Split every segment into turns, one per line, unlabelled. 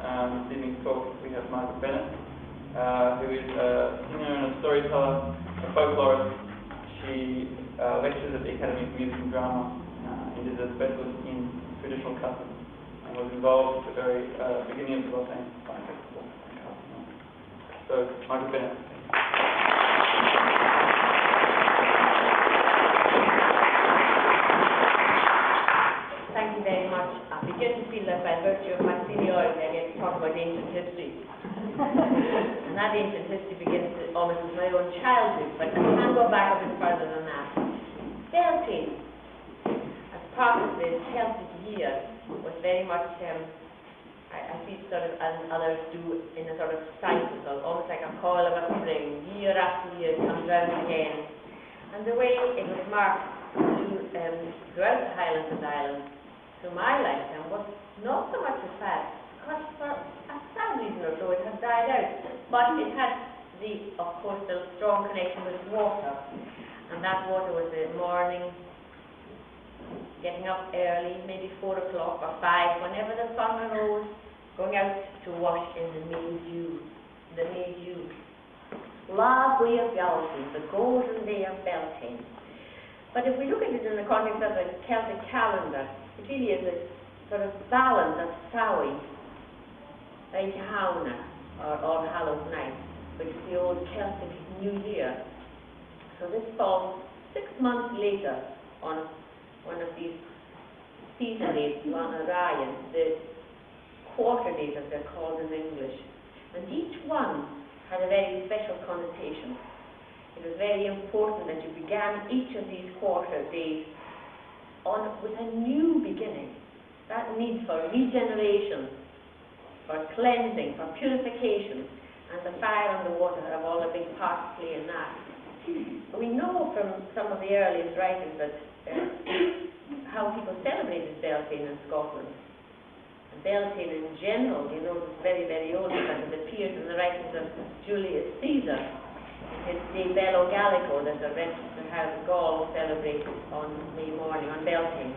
This evening's talk we have Martyn Bennett, who is a singer and a storyteller, a folklorist. She lectures at the Academy of Music and Drama and is a specialist in traditional customs and was involved at the very beginning of the Beltane Fire Festival. So, Martyn Bennett.
Thank you very much. I begin to feel that by virtue of my seniority I get to talk about ancient history. And that ancient history begins almost with my own childhood, but I can go back a bit further than that. Beltane, as part of the Celtic year, was very much, I see it sort of as others do, in a sort of cycle, almost like a coil of a spring. Year after year it comes round again. And the way it was marked throughout the Highlands and Islands, through my lifetime, was not so much as sad, because for a sad reason or so it had died out. But it had, of course, the strong connection with water. And that water was the morning, getting up early, maybe 4 o'clock or 5, whenever the sun arose, going out to wash in the May dew. The May dew. La Bui of Beltane, the golden day of Beltane. But if we look at it in the context of the Celtic calendar, it really is a sort of balance of Samhain, Eithana, or All Hallows Night, which is the old Celtic New Year. So this falls 6 months later on one of these season days, Ryan, the quarter days as they're called in English. And each one had a very special connotation. It was very important that you began each of these quarter days with a new beginning. That need for regeneration, for cleansing, for purification, and the fire and the water have all a big part to play in that. We know from some of the earliest writings that how people celebrated Beltane in Scotland. And Beltane in general, you know, is very, very old because it appears in the writings of Julius Caesar. It's De Bello Gallico that the register has Gaul celebrated on May morning, on Beltane.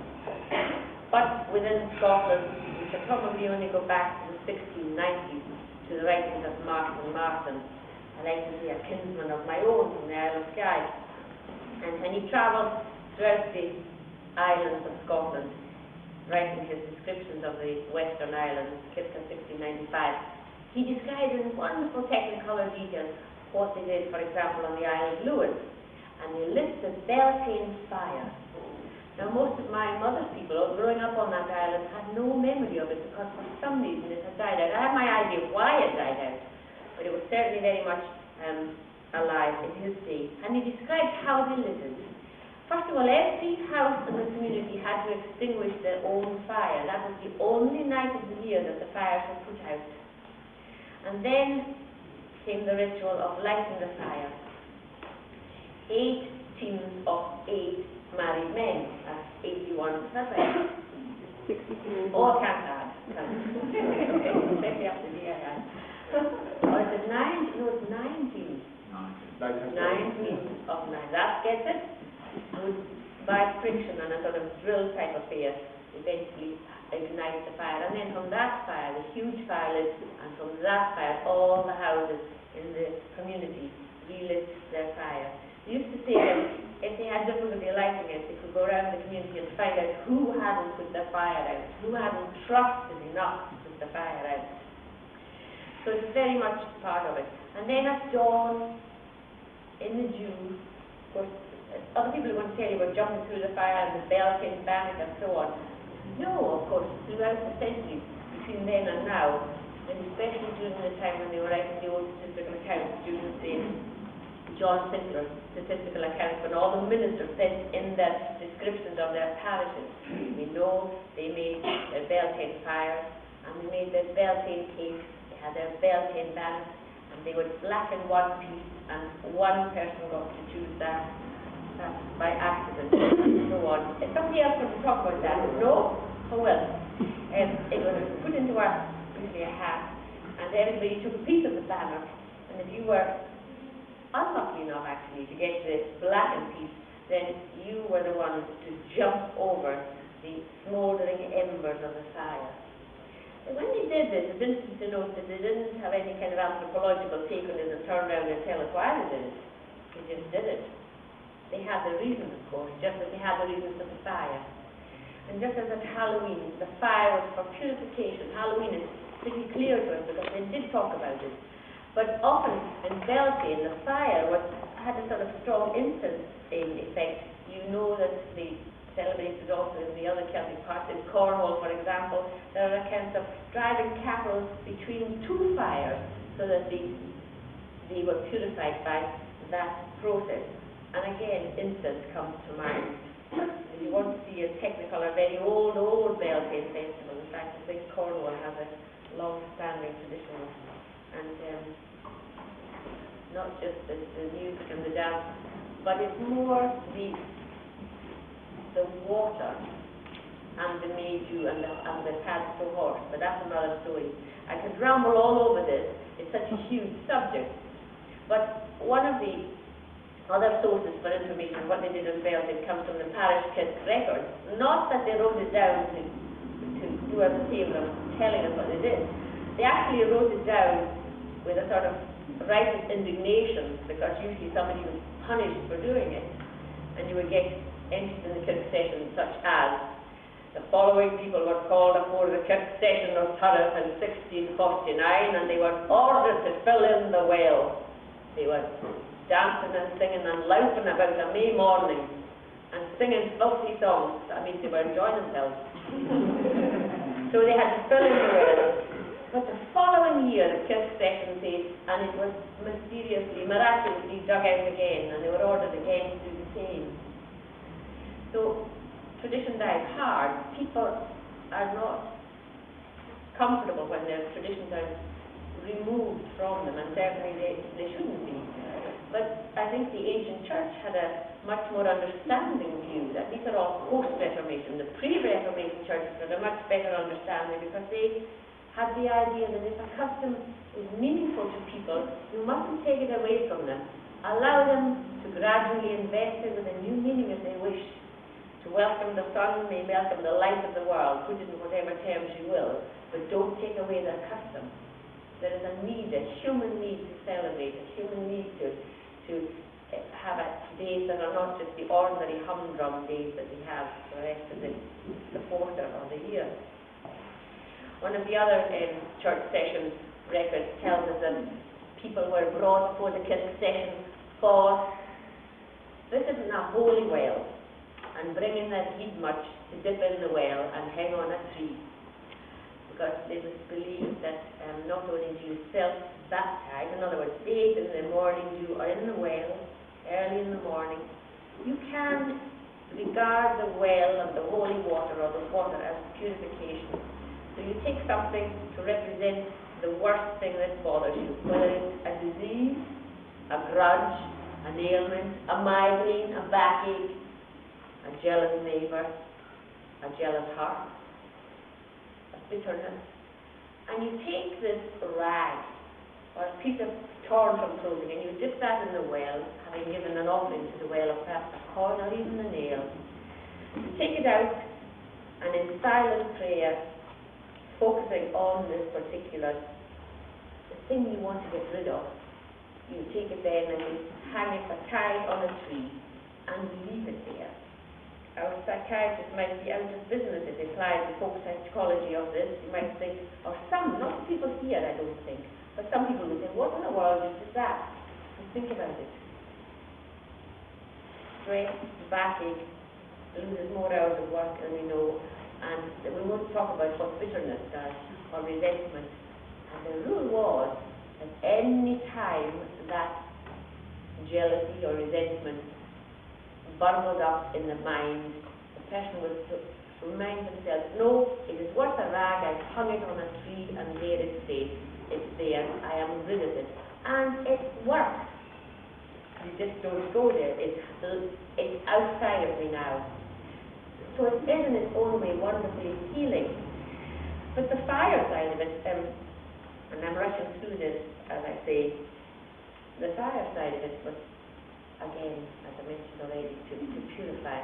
But within Scotland, we should probably only go back to the 1690s, to the writings of Martyn. I like to say a kinsman of my own from the Isle of Skye. And when he travelled throughout the islands of Scotland, writing his descriptions of the Western Islands, circa 1695, he described in wonderful technicolor detail what they did, for example, on the Isle of Lewis, and they lit the Beltane fire. Now, most of my mother's people, growing up on that island, had no memory of it because for some reason it had died out. I have my idea why it died out, but it was certainly very much alive in his day. And he described how they lit it. First of all, every house in the community had to extinguish their own fire. That was the only night of the year that the fires were put out. And then came the ritual of lighting the fire. 8 teams of 8 married men. That's 81. Is that right? 62. Oh, I can't add. Especially after the year. Or is it 9? No, it's 9 teams. 9 teams of 9. That gets it. Would, by friction and a sort of drill type affair, eventually ignite the fire. And then from that fire, the huge fire lit, and from that fire, all the houses in the community relit their fire. They used to say that if they had difficulty lighting it, they could go around the community and find out who hadn't put their fire out, who hadn't trusted enough to put the fire out. So it's very much part of it. And then at dawn, in the dew, of course, other people are going to tell you about jumping through the fire and the Beltane Bennett and so on. No, of course, throughout the centuries between then and now, and especially during the time when they were writing the old statistical accounts, during the John Sinclair statistical accounts, when all the ministers sent in their descriptions of their parishes, we know they made their Beltane fires, and they made their Beltane cakes, they had their Beltane Bennett, and they would blacken one piece, and one person got to choose that by accident, and so on. If somebody else wants to talk about that, no? Oh well. It was put into usually a hat, and everybody took a piece of the banner, and if you were unlucky enough actually to get the blackened piece, then you were the one to jump over the smouldering embers of the fire. When they did this, it's interesting to note that they didn't have any kind of anthropological take on it and turn around and tell us why they did it. They just did it. They had their reasons, of course, just as they had the reasons for the fire. And just as at Halloween, the fire was for purification. Halloween is pretty clear to us because they did talk about it. But often in Beltane, the fire had a sort of strong incense effect. You know that they celebrated also in the other Celtic parts, in Cornwall, for example, there are accounts of driving cattle between two fires so that they were purified by that process. And again, incense comes to mind. If you want to see a technical or very old Beltane festival, in fact, I think Cornwall has a long-standing tradition, and not just the music and the dance, but it's more the water and the Maydew and the Padstow horse, but that's another story. I could ramble all over this. It's such a huge subject. But one of the other sources for information of what they did in Beltane comes from the parish kirk records. Not that they wrote it down to do us a favour of telling us what they did. They actually wrote it down with a sort of righteous indignation, because usually somebody was punished for doing it. And you would get entries in the kirk session such as, the following people were called afore the kirk session of Turriff in 1649, and they were ordered to fill in the well. They were dancing and singing and lounging about a May morning and singing filthy songs. That means they were enjoying themselves. So they had to fill in the well. But the following year, the kirk session says, and it was miraculously dug out again, and they were ordered again to do the same. So tradition dies hard. People are not comfortable when their traditions are removed from them, and certainly they shouldn't be. But I think the ancient church had a much more understanding view that these are all post-Reformation. The pre-Reformation churches had a much better understanding, because they had the idea that if a custom is meaningful to people, you mustn't take it away from them. Allow them to gradually invest it with a new meaning if they wish. To welcome the sun, they welcome the light of the world, put it in whatever terms you will, but don't take away their custom. There is a need, a human need to celebrate, a human need to have days that are not just the ordinary humdrum days that we have the rest of the quarter or the year. One of the other church session records tells us that people were brought before the kirk session for visiting a holy well and bringing their heed much to dip in the well and hang on a tree, because it was believed that not only do you self-baptize, in other words, bathe in the morning dew or in the well early in the morning, you can regard the well and the holy water or the water as purification. So you take something to represent the worst thing that bothers you, whether it's a disease, a grudge, an ailment, a migraine, a backache, a jealous neighbour, a jealous heart, a bitterness, and you take this rag or a piece of torn from clothing and you dip that in the well, having given an offering to the well of perhaps a coin or even a nail. You take it out and in silent prayer, focusing on this particular the thing you want to get rid of, you take it then and you hang it a tie on a tree and leave it there. Our psychiatrists might be out of business if they applied the folk psychology of this. You might think, or some, not people here I don't think, but some people would say, what in the world is that? And think about it. Stress, backache, loses more hours of work than we know, and we won't talk about what bitterness does, or resentment. And the rule was that any time that jealousy or resentment bundled up in the mind, the person was to remind themselves, no, it is worth a rag, I've hung it on a tree and there it stays. It's there, I am rid of it. And it works. You just don't go there. It's outside of me now. So it is in its own way wonderfully healing. But the fire side of it, and I'm rushing through this as I say, the fire side of it was, again, as I mentioned already, to purify.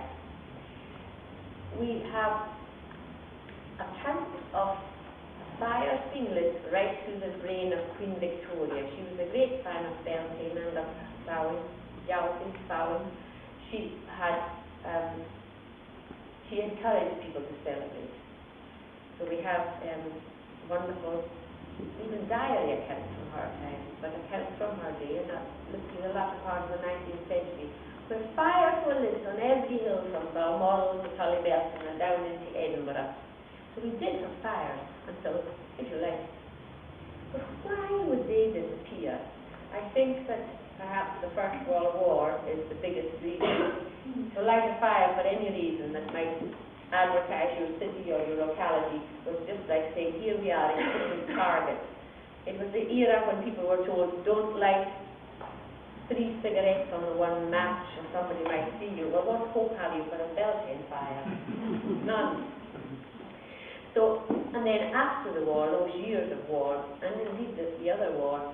We have accounts of a fire to the reign of Queen Victoria. She was a great fan of Beltane and of Samhain, Samhain. She encouraged people to celebrate. So we have wonderful, even diary accounts from her time, but accounts from her day, and that looked in the latter part of the 19th century, where fires were lit on every hill from Balmoral to Tullybelton and down into Edinburgh. So we did have fires until, if you like. But why would they disappear? I think that perhaps the First World War is the biggest reason. To light a fire for any reason that might advertise your city or your locality was just like saying, here we are in Target. It was the era when people were told, don't light 3 cigarettes on the one match or somebody might see you. Well, what hope have you for a Beltane fire? None. So, and then after the war, those years of war, and indeed the other war,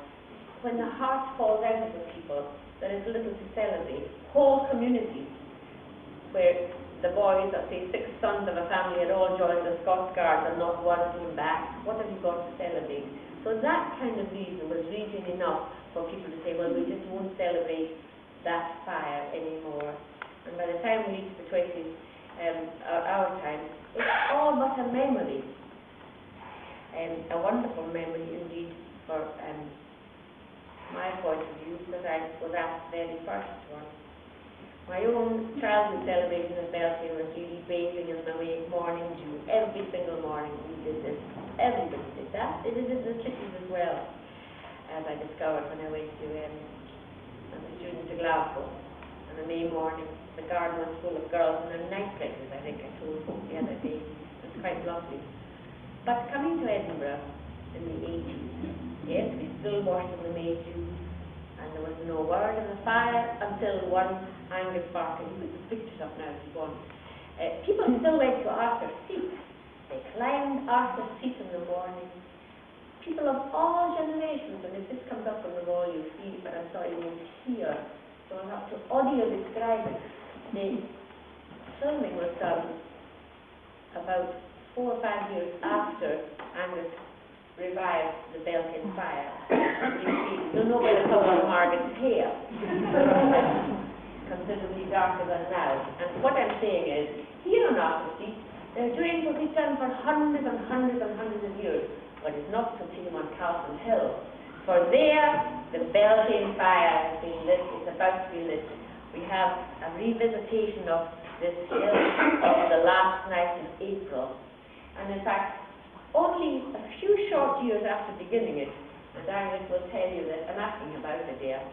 when the heart falls out of the people, there is little to celebrate. Whole communities, where the boys, or say 6 sons of a family, had all joined the Scots Guards and not one came back, what have you got to celebrate? So that kind of reason was reason enough for people to say, well, we just won't celebrate that fire anymore. And by the time we reach the 20s, our time, it's all but a memory. A wonderful memory indeed for my point of view, because I was at the very first one. My own childhood celebration of Beltane was really bathing in the morning dew. Every single morning we did this. Everybody did that. They did it in the cities as well, as I discovered when I went to, as a student to Glasgow. On a May morning, the garden was full of girls in their night dresses, I think I told you the other day. It was quite lovely. But coming to Edinburgh in the 80s, yes, we still washed in the May dew, and there was no word of the fire until one Angus Farquhar, you put the pictures up now if you want. People still went to Arthur's Seat. They climbed Arthur's Seat in the morning. People of all generations, and if this comes up on the wall you'll see, but I'm sorry you won't hear, so I'll have to audio describe it. The filming was done about 4 or 5 years after Angus revived the Beltane fire. You'll know by the colour of Margaret's hair. Considerably darker than now. And what I'm saying is, here on Arthur's Seat, they're doing what we've done for hundreds and hundreds and hundreds of years, but it's not continuing on Castle Hill. For there, the Beltane fire has been lit, it's about to be lit. We have a revisitation of this hill of the last night in April. And in fact, only a few short years after beginning it, and Angus will tell you that I'm asking about it there,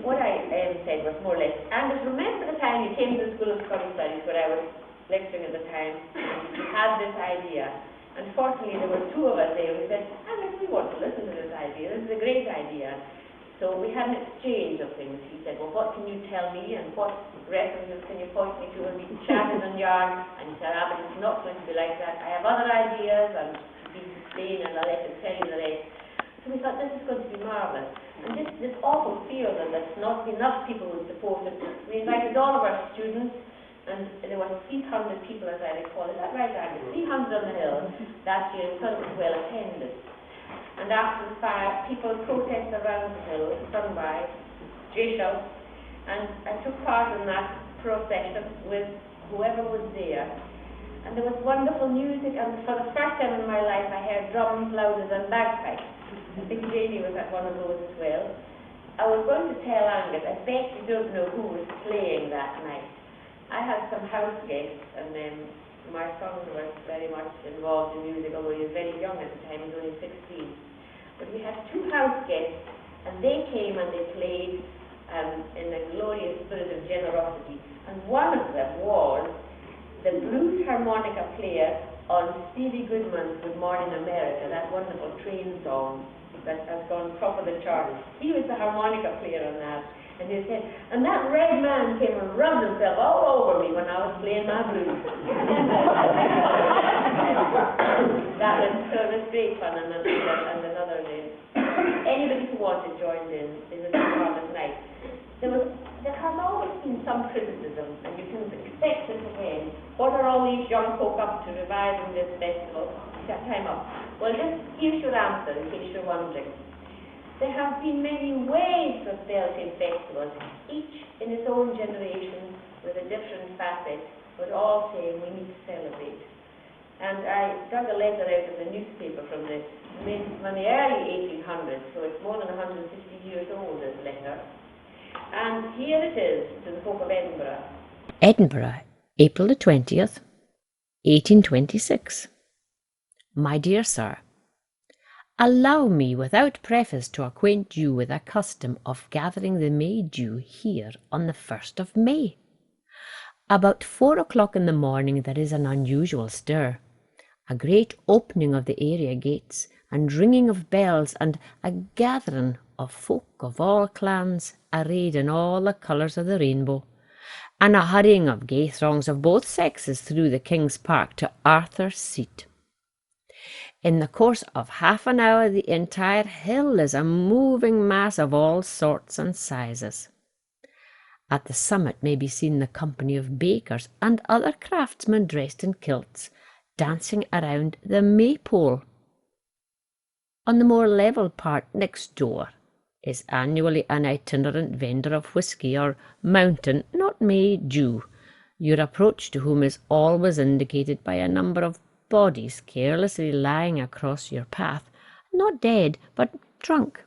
what I said was more or less, Angus, remember the time you came to the School of Scottish Studies where I was lecturing at the time, and you had this idea. Unfortunately, there were 2 of us there who said, Angus, we want to listen to this idea, this is a great idea. So we had an exchange of things. He said, well, what can you tell me, and what references can you point me to? And we chatted and yarned, and he said, but it's not going to be like that. I have other ideas, and he explained, and I'll let him tell you the rest. So we thought, this is going to be marvellous. And this awful fear that there's not enough people who support it. We invited all of our students, and there were 300 people, as I recall. Is that right, Angus? 300 on the hill that year, so it was well attended. And after the fire, people protested around the hill, sunrise, J-shout, and I took part in that procession with whoever was there. And there was wonderful music, and for the first time in my life I heard drums louder than bagpipes. I think Jamie was at one of those as well. I was going to tell Angus, I bet you don't know who was playing that night. I had some house guests, and my son was very much involved in music, although he was very young at the time, he was only 16. But we had 2 house guests, and they came and they played in a glorious spirit of generosity. And one of them was the blues harmonica player on Stevie Goodman's Good Morning America, that wonderful train song that has gone top of the charts. He was the harmonica player on that. And he said, and that red man came and rubbed himself all over me when I was playing my blues. That was great fun, and another day. Anybody who wanted joined in. It was a marvelous night. There has always been some criticism, and you can expect this again. What are all these young folk up to reviving this festival? Time up. Well, here's your answer, in case you're wondering. There have been many waves of Beltane festivals, each in its own generation with a different facet, but all saying we need to celebrate. And I dug a letter out of the newspaper from the early 1800s, so it's more than 150 years old, this letter. And here it is to the folk of Edinburgh.
Edinburgh, April the 20th, 1826. My dear Sir, allow me without preface to acquaint you with a custom of gathering the May-dew here on the 1st of May. About 4 o'clock in the morning there is an unusual stir, a great opening of the area gates, and ringing of bells, and a gathering of folk of all clans, arrayed in all the colours of the rainbow, and a hurrying of gay throngs of both sexes through the King's Park to Arthur's Seat. In the course of half an hour the entire hill is a moving mass of all sorts and sizes. At the summit may be seen the company of bakers and other craftsmen dressed in kilts, dancing around the maypole. On the more level part next door is annually an itinerant vendor of whisky or mountain, not May-dew, your approach to whom is always indicated by a number of bodies carelessly lying across your path, not dead, but drunk.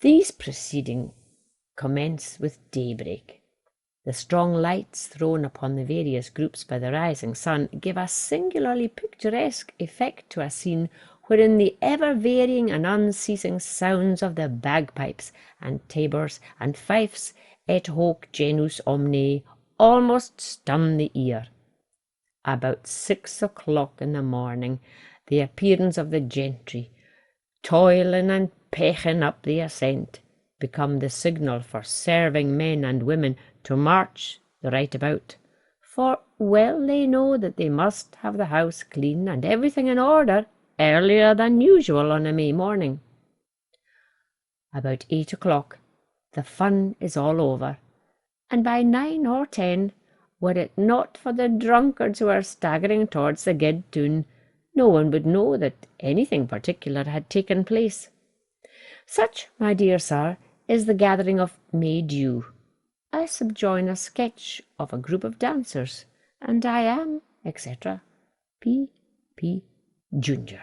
These proceedings commence with daybreak. The strong lights thrown upon the various groups by the rising sun give a singularly picturesque effect to a scene wherein the ever-varying and unceasing sounds of the bagpipes and tabors and fifes et hoc genus omne almost stun the ear. About 6 o'clock in the morning, the appearance of the gentry, toiling and peching up the ascent, become the signal for serving men and women to march the right about, for well they know that they must have the house clean and everything in order earlier than usual on a May morning. About 8 o'clock the fun is all over, and by 9 or 10, were it not for the drunkards who are staggering towards the Ged Tune, no one would know that anything particular had taken place. Such, my dear Sir, is the gathering of May-dew. I subjoin a sketch of a group of dancers, and I am, etc., P. Junior.